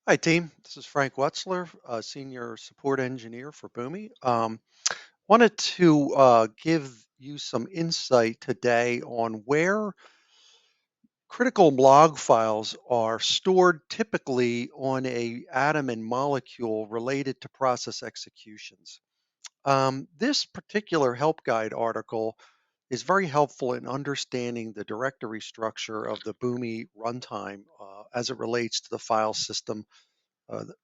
Hi, team. This is Frank Wetzler, Senior Support Engineer for Boomi. Wanted to give you some insight today on where critical log files are stored typically on a atom and molecule related to process executions. This particular help guide article is very helpful in understanding the directory structure of the Boomi runtime as it relates to the file system,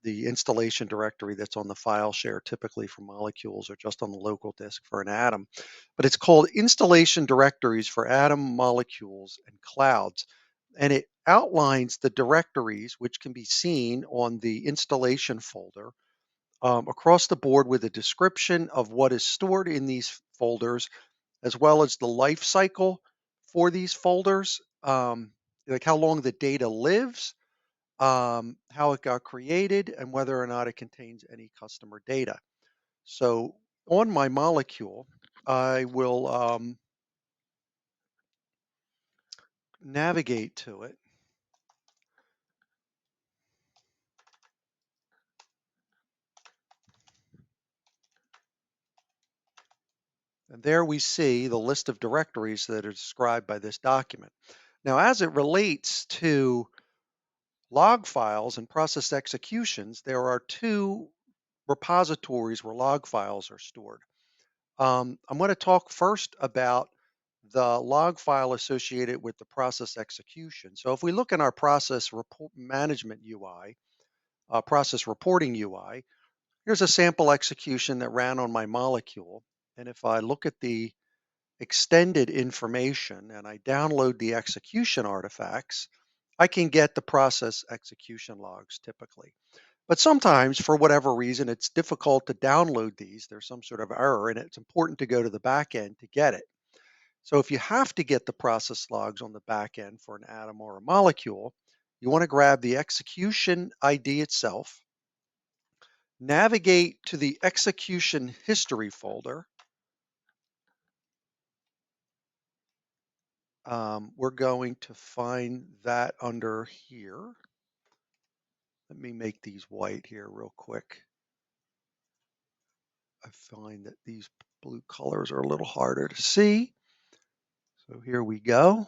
the installation directory that's on the file share, typically for molecules or just on the local disk for an atom. But it's called installation directories for atom, molecules, and clouds. And it outlines the directories which can be seen on the installation folder across the board with a description of what is stored in these folders, as well as the life cycle for these folders, like how long the data lives, how it got created, and whether or not it contains any customer data. So on my molecule, I will navigate to it. And there we see the list of directories that are described by this document. Now, as it relates to log files and process executions, there are two repositories where log files are stored. I'm going to talk first about the log file associated with the process execution. So if we look in our process report management UI, process reporting UI, here's a sample execution that ran on my molecule. And if I look at the extended information and I download the execution artifacts, I can get the process execution logs typically. But sometimes, for whatever reason, it's difficult to download these. There's some sort of error, and it's important to go to the back end to get it. So if you have to get the process logs on the back end for an atom or a molecule, you want to grab the execution ID itself, navigate to the execution history folder. We're going to find that under here. Let me make these white here real quick. I find that these blue colors are a little harder to see. So here we go.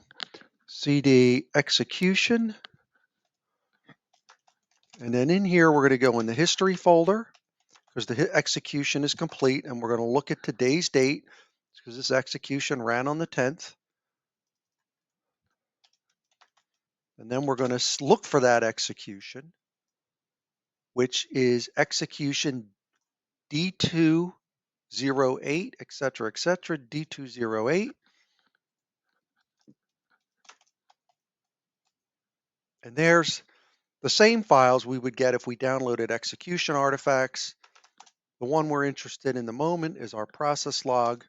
CD execution. And then in here, we're going to go in the history folder because the execution is complete. And we're going to look at today's date because this execution ran on the 10th. And then we're going to look for that execution, which is execution D208, et cetera, D208. And there's the same files we would get if we downloaded execution artifacts. The one we're interested in the moment is our process log,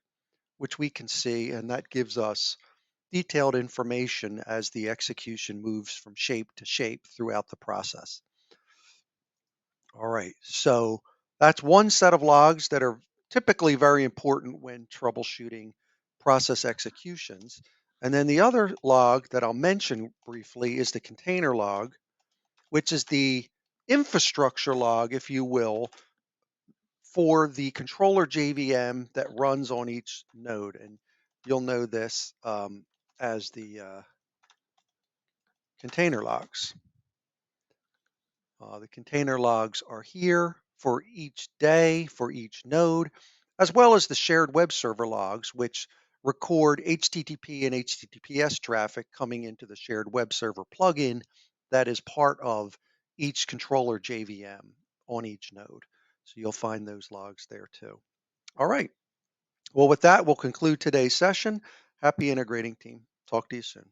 which we can see, and that gives us detailed information as the execution moves from shape to shape throughout the process. All right, so that's one set of logs that are typically very important when troubleshooting process executions. And then the other log that I'll mention briefly is the container log, which is the infrastructure log, if you will, for the controller JVM that runs on each node. And you'll know this as the container logs. The container logs are here for each day, for each node, as well as the shared web server logs, which record HTTP and HTTPS traffic coming into the shared web server plugin that is part of each controller JVM on each node. So you'll find those logs there too. All right. Well, with that, we'll conclude today's session. Happy integrating, team. Talk to you soon.